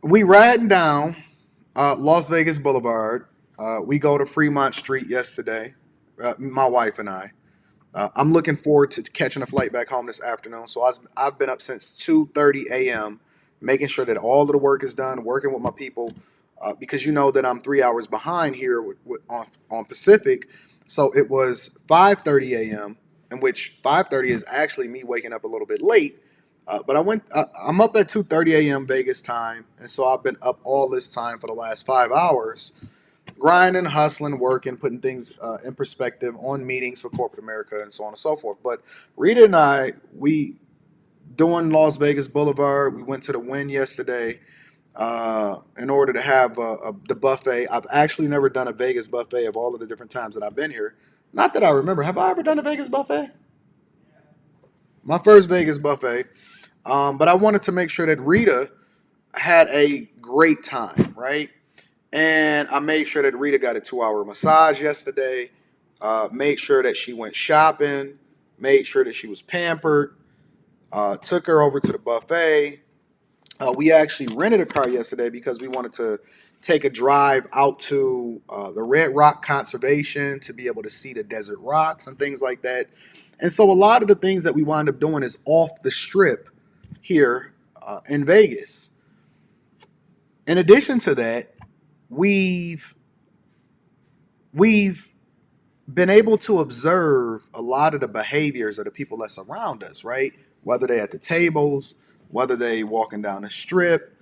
We riding down Las Vegas Boulevard. We go to Fremont Street yesterday. My wife and I. I'm looking forward to catching a flight back home this afternoon. So I've been up since 2:30 a.m. making sure that all of the work is done, working with my people, because you know that I'm 3 hours behind here on Pacific. So it was 5:30 a.m. in which 5:30 is actually me waking up a little bit late. But I'm up at 2:30 a.m. Vegas time, and so I've been up all this time for the last 5 hours grinding, hustling, working, putting things in perspective on meetings for corporate America and so on and so forth. But Rita and I, we doing Las Vegas Boulevard. We went to the Win yesterday in order to have the buffet. I've actually never done a Vegas buffet of all of the different times that I've been here. Not that I remember. Have I ever done a Vegas buffet? My first Vegas buffet. But I wanted to make sure that Rita had a great time, right? And I made sure that Rita got a 2 hour massage yesterday. Made sure that she went shopping. Made sure that she was pampered. Took her over to the buffet. We actually rented a car yesterday because we wanted to take a drive out to the Red Rock Conservation to be able to see the desert rocks and things like that. And so a lot of the things that we wind up doing is off the strip here in Vegas. In addition to that, we've we've been able to observe a lot of the behaviors of the people that surround us, right? Whether they at the tables, whether they walking down the strip.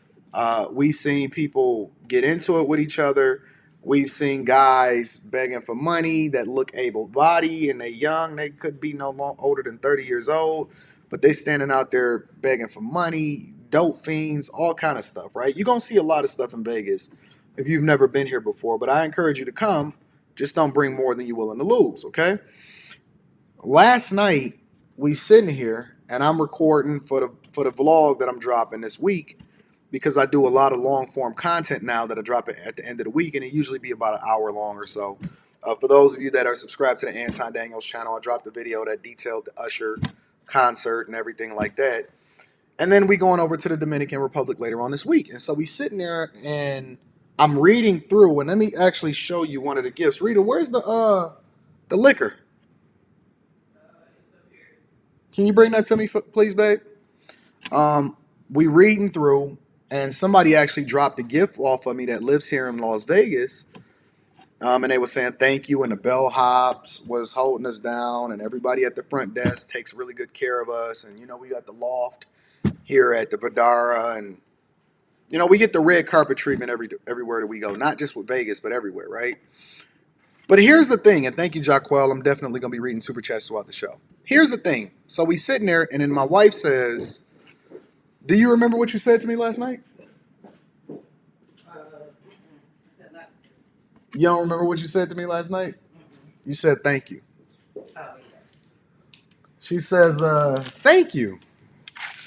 We've seen people get into it with each other. We've seen guys begging for money that look able-bodied and they young. They could be no more older than 30 years old, but they standing out there begging for money, dope fiends, all kind of stuff, right? You're going to see a lot of stuff in Vegas if you've never been here before, but I encourage you to come. Just don't bring more than you're willing to lose, okay? Last night we sitting here and I'm recording for the vlog that I'm dropping this week because I do a lot of long form content now that I drop it at the end of the week, and it usually be about an hour long or so. For those of you that are subscribed to the Anton Daniels channel, I dropped a video that detailed the Usher concert and everything like that. And then we going over to the Dominican Republic later on this week. And so we sitting there and I'm reading through, and let me actually show you one of the gifts. Rita, where's the liquor? Can you bring that to me, please, babe? We reading through, and somebody actually dropped a gift off of me that lives here in Las Vegas. And they were saying thank you, and the bellhops was holding us down, and everybody at the front desk takes really good care of us. And we got the loft here at the Vidara, and we get the red carpet treatment everywhere that we go, not just with Vegas, but everywhere, right? But here's the thing, and thank you, Jacquel. I'm definitely going to be reading super chats throughout the show. Here's the thing. So we sitting there, and then my wife says, "Do you remember what you said to me last night?" You don't remember what you said to me last night? You said thank you. She says, "Thank you."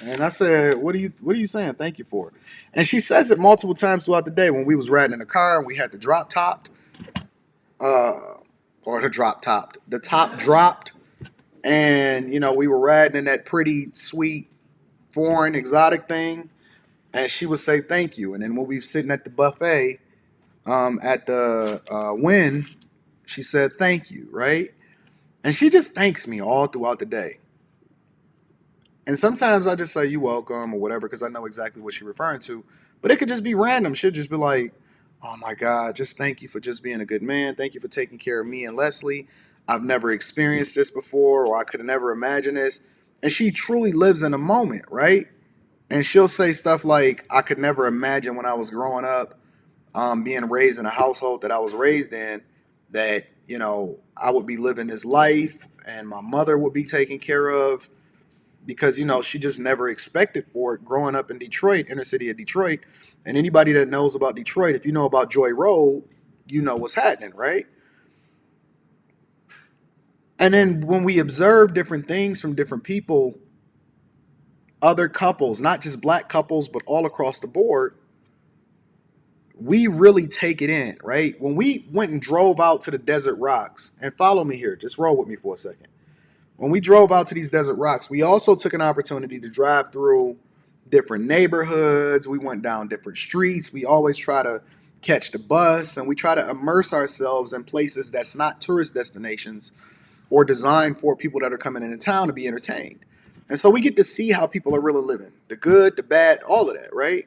And I said, what are you saying thank you for? And she says it multiple times throughout the day when we was riding in the car and we had the drop topped, uh, or the top dropped, and we were riding in that pretty sweet foreign exotic thing, and she would say thank you. And then when we were sitting at the buffet, at the Win, she said thank you, right? And she just thanks me all throughout the day. And sometimes I just say you welcome or whatever because I know exactly what she's referring to. But it could just be random. She'll just be like, "Oh my God, just thank you for just being a good man. Thank you for taking care of me and Leslie. I've never experienced this before, or I could have never imagined this." And she truly lives in a moment, right? And she'll say stuff like, "I could never imagine when I was growing up, being raised in a household that I was raised in, that I would be living this life and my mother would be taken care of." Because she just never expected for it growing up in Detroit, inner city of Detroit. And anybody that knows about Detroit, if you know about Joy Road, you know what's happening, right? And then when we observe different things from different people, other couples, not just black couples, but all across the board, we really take it in, right? When we went and drove out to the desert rocks, and follow me here, just roll with me for a second. When we drove out to these desert rocks, we also took an opportunity to drive through different neighborhoods. We went down different streets. We always try to catch the bus, and we try to immerse ourselves in places that's not tourist destinations or designed for people that are coming into town to be entertained. And so we get to see how people are really living, the good, the bad, all of that, right?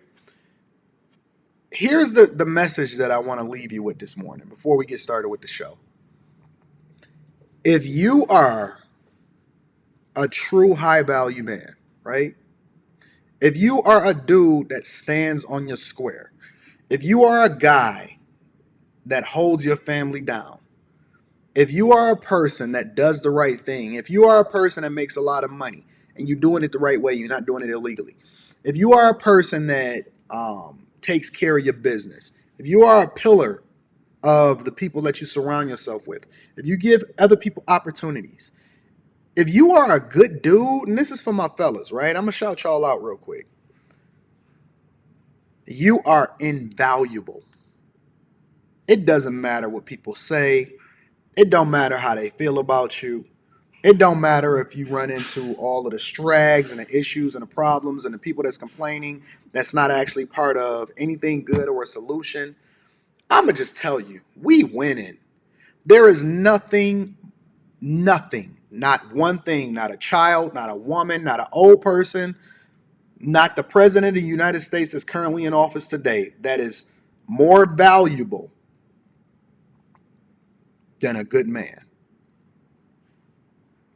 Here's the message that I want to leave you with this morning before we get started with the show. If you are a true high value man, right? If you are a dude that stands on your square, if you are a guy that holds your family down, if you are a person that does the right thing, if you are a person that makes a lot of money and you're doing it the right way, you're not doing it illegally, if you are a person that takes care of your business, if you are a pillar of the people that you surround yourself with, if you give other people opportunities, if you are a good dude, and this is for my fellas, right? I'm going to shout y'all out real quick. You are invaluable. It doesn't matter what people say. It don't matter how they feel about you. It don't matter if you run into all of the strags and the issues and the problems and the people that's complaining that's not actually part of anything good or a solution. I'm going to just tell you, we winning. There is nothing, not one thing, not a child, not a woman, not an old person, not the president of the United States that's currently in office today that is more valuable than a good man.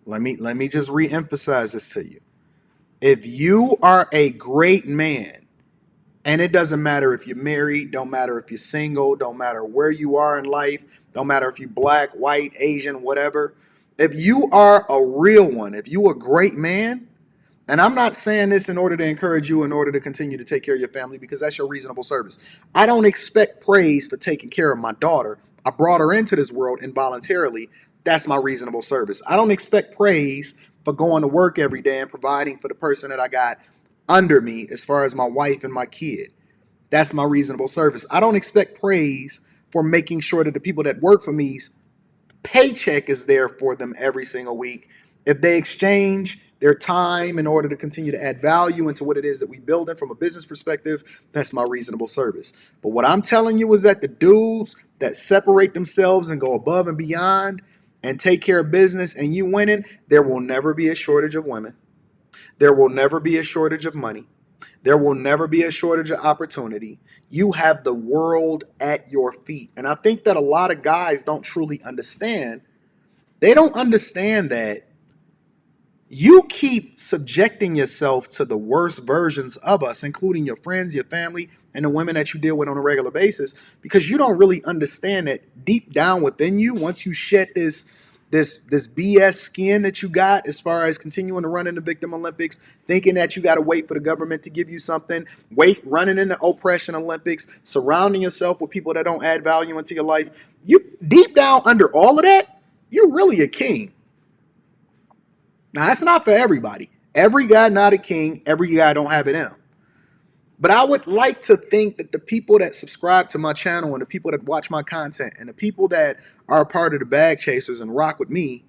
Let me just re-emphasize this to you. If you are a great man, and it doesn't matter if you're married, don't matter if you're single, don't matter where you are in life, don't matter if you're black, white, Asian, whatever. If you are a real one, if you a great man, and I'm not saying this in order to encourage you in order to continue to take care of your family because that's your reasonable service. I don't expect praise for taking care of my daughter. I brought her into this world involuntarily. That's my reasonable service. I don't expect praise for going to work every day and providing for the person that I got under me as far as my wife and my kid. That's my reasonable service. I don't expect praise for making sure that the people that work for me's paycheck is there for them every single week. If they exchange their time in order to continue to add value into what it is that we build in from a business perspective, that's my reasonable service. But what I'm telling you is that the dudes that separate themselves and go above and beyond and take care of business and you winning, there will never be a shortage of women. There will never be a shortage of money. There will never be a shortage of opportunity. You have the world at your feet. And I think that a lot of guys don't truly understand. They don't understand that you keep subjecting yourself to the worst versions of us, including your friends, your family, and the women that you deal with on a regular basis, because you don't really understand that deep down within you, once you shed this BS skin that you got as far as continuing to run in the victim Olympics, thinking that you got to wait for the government to give you something, running in the oppression Olympics, surrounding yourself with people that don't add value into your life, you deep down under all of that, you're really a king. Now, that's not for everybody. Every guy not a king. Every guy don't have it in him. But I would like to think that the people that subscribe to my channel and the people that watch my content and the people that are a part of the Bag Chasers and rock with me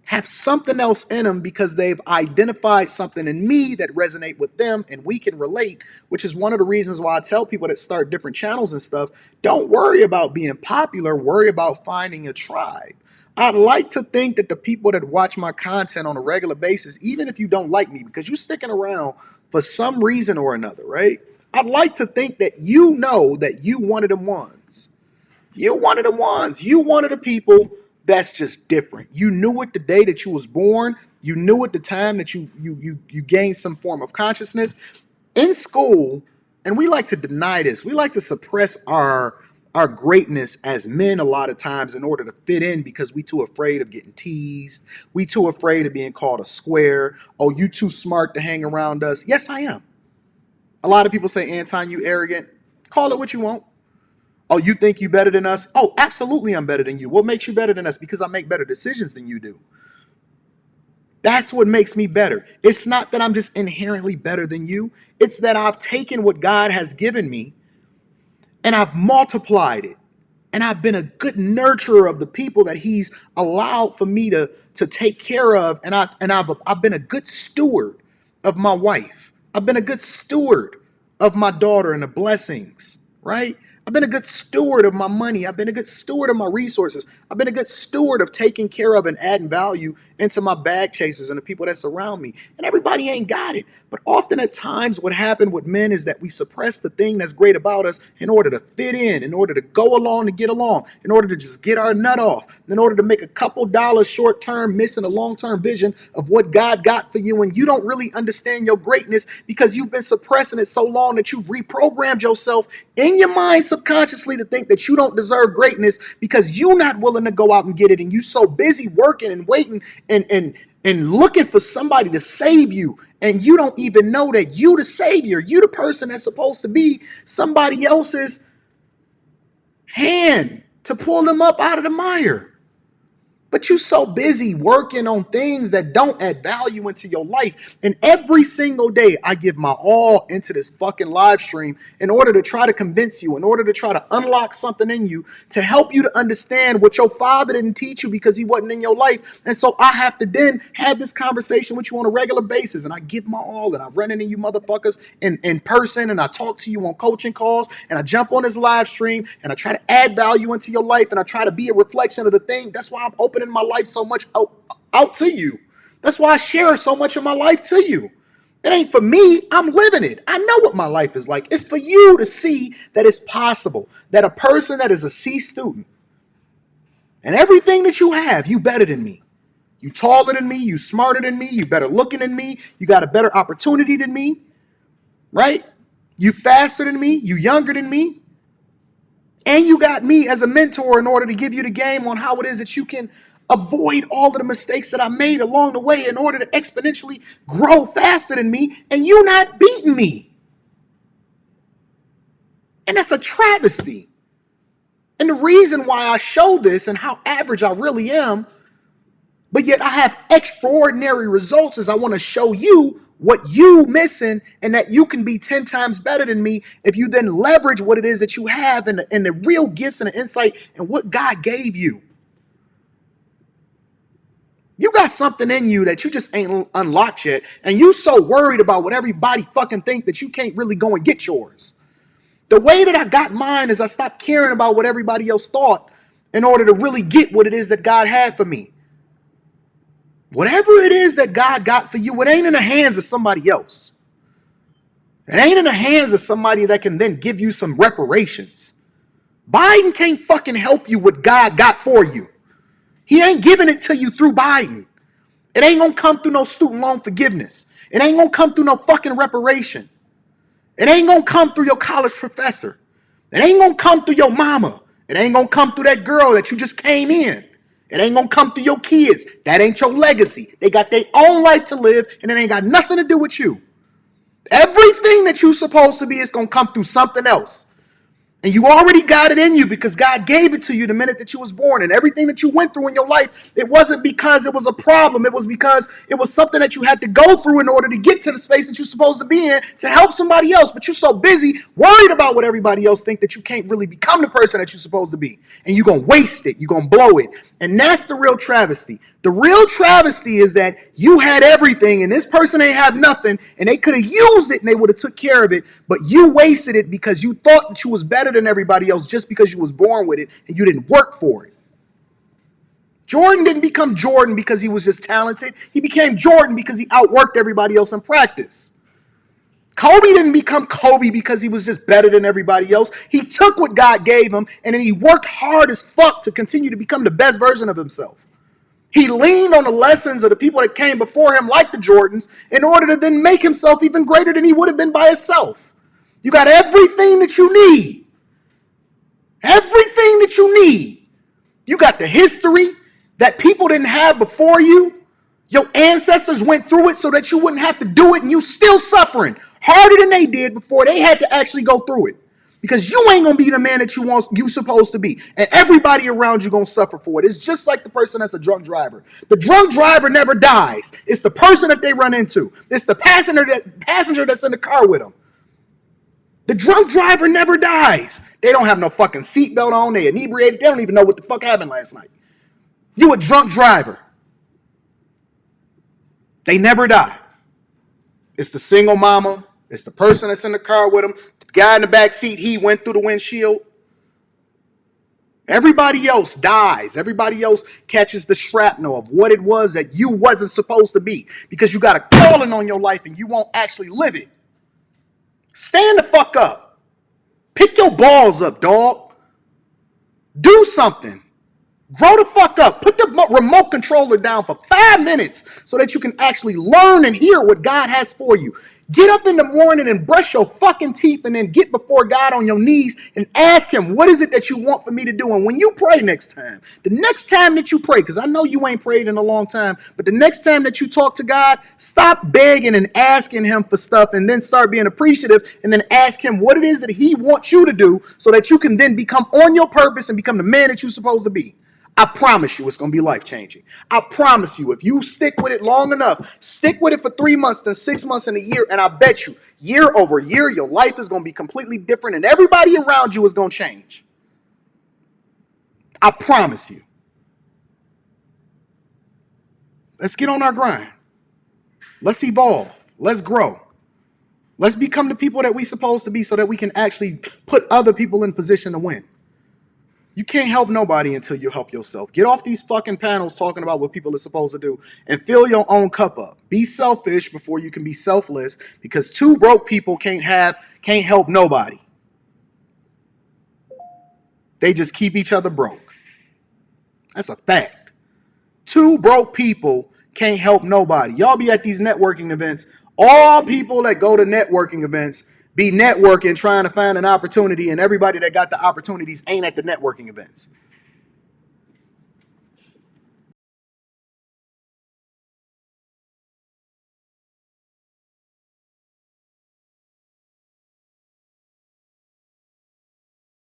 have something else in them because they've identified something in me that resonate with them and we can relate, which is one of the reasons why I tell people that start different channels and stuff, don't worry about being popular, worry about finding a tribe. I'd like to think that the people that watch my content on a regular basis, even if you don't like me, because you're sticking around for some reason or another, right? I'd like to think that you know that you one of them ones. You one of the ones. You one of the people that's just different. You knew it the day that you was born. You knew it the time that you gained some form of consciousness in school. And we like to deny this. We like to suppress our greatness as men a lot of times in order to fit in because we too afraid of getting teased. We too afraid of being called a square. Oh, you too smart to hang around us. Yes, I am. A lot of people say, Anton, you arrogant. Call it what you want. Oh, you think you better than us? Oh, absolutely I'm better than you. What makes you better than us? Because I make better decisions than you do. That's what makes me better. It's not that I'm just inherently better than you. It's that I've taken what God has given me and I've multiplied it. And I've been a good nurturer of the people that he's allowed for me to take care of. And I've been a good steward of my wife. I've been a good steward of my daughter and the blessings, right? I've been a good steward of my money. I've been a good steward of my resources. I've been a good steward of taking care of and adding value into my bag chasers and the people that surround me. And everybody ain't got it. But often at times what happened with men is that we suppress the thing that's great about us in order to fit in order to go along to get along, in order to just get our nut off, in order to make a couple dollars short term, missing a long term vision of what God got for you. And you don't really understand your greatness because you've been suppressing it so long that you've reprogrammed yourself in your mind subconsciously to think that you don't deserve greatness because you're not willing to go out and get it. And you so busy working and waiting and looking for somebody to save you. And you don't even know that you the savior. You the person that's supposed to be somebody else's hand to pull them up out of the mire. But you're so busy working on things that don't add value into your life. And every single day, I give my all into this fucking live stream in order to try to convince you, in order to try to unlock something in you, to help you to understand what your father didn't teach you because he wasn't in your life. And so I have to then have this conversation with you on a regular basis. And I give my all, and I run into you motherfuckers in person, and I talk to you on coaching calls, and I jump on this live stream, and I try to add value into your life, and I try to be a reflection of the thing. That's why I'm open in my life so much out to you. That's why I share so much of my life to you. It ain't for me. I'm living it. I know what my life is like. It's for you to see that it's possible that a person that is a C student and everything that you have, you better than me. You taller than me. You smarter than me. You better looking than me. You got a better opportunity than me, right? You faster than me. You younger than me. And you got me as a mentor in order to give you the game on how it is that you can avoid all of the mistakes that I made along the way in order to exponentially grow faster than me, and you not beating me. And that's a travesty. And the reason why I show this and how average I really am, but yet I have extraordinary results, is I want to show you what you missing and that you can be 10 times better than me if you then leverage what it is that you have and the real gifts and the insight and what God gave you. You got something in you that you just ain't unlocked yet, and you so worried about what everybody fucking think that you can't really go and get yours. The way that I got mine is I stopped caring about what everybody else thought in order to really get what it is that God had for me. Whatever it is that God got for you, it ain't in the hands of somebody else. It ain't in the hands of somebody that can then give you some reparations. Biden can't fucking help you what God got for you. He ain't giving it to you through Biden. It ain't gonna come through no student loan forgiveness. It ain't gonna come through no fucking reparation. It ain't gonna come through your college professor. It ain't gonna come through your mama. It ain't gonna come through that girl that you just came in. It ain't gonna come through your kids. That ain't your legacy. They got their own life to live, and it ain't got nothing to do with you. Everything that you're supposed to be is gonna come through something else. And you already got it in you because God gave it to you the minute that you was born. And everything that you went through in your life, it wasn't because it was a problem. It was because it was something that you had to go through in order to get to the space that you're supposed to be in to help somebody else. But you're so busy worried about what everybody else think that you can't really become the person that you're supposed to be. And you're going to waste it. You're going to blow it. And that's the real travesty. The real travesty is that you had everything and this person ain't have nothing, and they could have used it and they would have took care of it, but you wasted it because you thought that you was better than everybody else just because you was born with it and you didn't work for it. Jordan didn't become Jordan because he was just talented. He became Jordan because he outworked everybody else in practice. Kobe didn't become Kobe because he was just better than everybody else. He took what God gave him and then he worked hard as fuck to continue to become the best version of himself. He leaned on the lessons of the people that came before him, like the Jordans, in order to then make himself even greater than he would have been by himself. You got everything that you need. Everything that you need. You got the history that people didn't have before you. Your ancestors went through it so that you wouldn't have to do it, and you still suffering harder than they did before they had to actually go through it. Because you ain't gonna be the man that you supposed to be. And everybody around you gonna suffer for it. It's just like the person that's a drunk driver. The drunk driver never dies. It's the person that they run into. It's the passenger that's in the car with them. The drunk driver never dies. They don't have no fucking seatbelt on. They inebriated. They don't even know what the fuck happened last night. You a drunk driver. They never die. It's the single mama. It's the person that's in the car with him. The guy in the back seat, he went through the windshield. Everybody else dies. Everybody else catches the shrapnel of what it was that you wasn't supposed to be because you got a calling on your life and you won't actually live it. Stand the fuck up. Pick your balls up, dog. Do something. Grow the fuck up. Put the remote controller down for 5 minutes so that you can actually learn and hear what God has for you. Get up in the morning and brush your fucking teeth and then get before God on your knees and ask him, what is it that you want for me to do? And when you pray next time, the next time that you pray, because I know you ain't prayed in a long time, but the next time that you talk to God, stop begging and asking him for stuff and then start being appreciative and then ask him what it is that he wants you to do so that you can then become on your purpose and become the man that you're supposed to be. I promise you it's going to be life-changing. I promise you if you stick with it long enough, stick with it for 3 months, then 6 months and a year, and I bet you, year over year, your life is going to be completely different and everybody around you is going to change. I promise you. Let's get on our grind. Let's evolve. Let's grow. Let's become the people that we're supposed to be so that we can actually put other people in position to win. You can't help nobody until you help yourself. Get off these fucking panels talking about what people are supposed to do and fill your own cup up. Be selfish before you can be selfless because two broke people can't help nobody. They just keep each other broke. That's a fact. Two broke people can't help nobody. Y'all be at these networking events. All people that go to networking events be networking, trying to find an opportunity, and everybody that got the opportunities ain't at the networking events.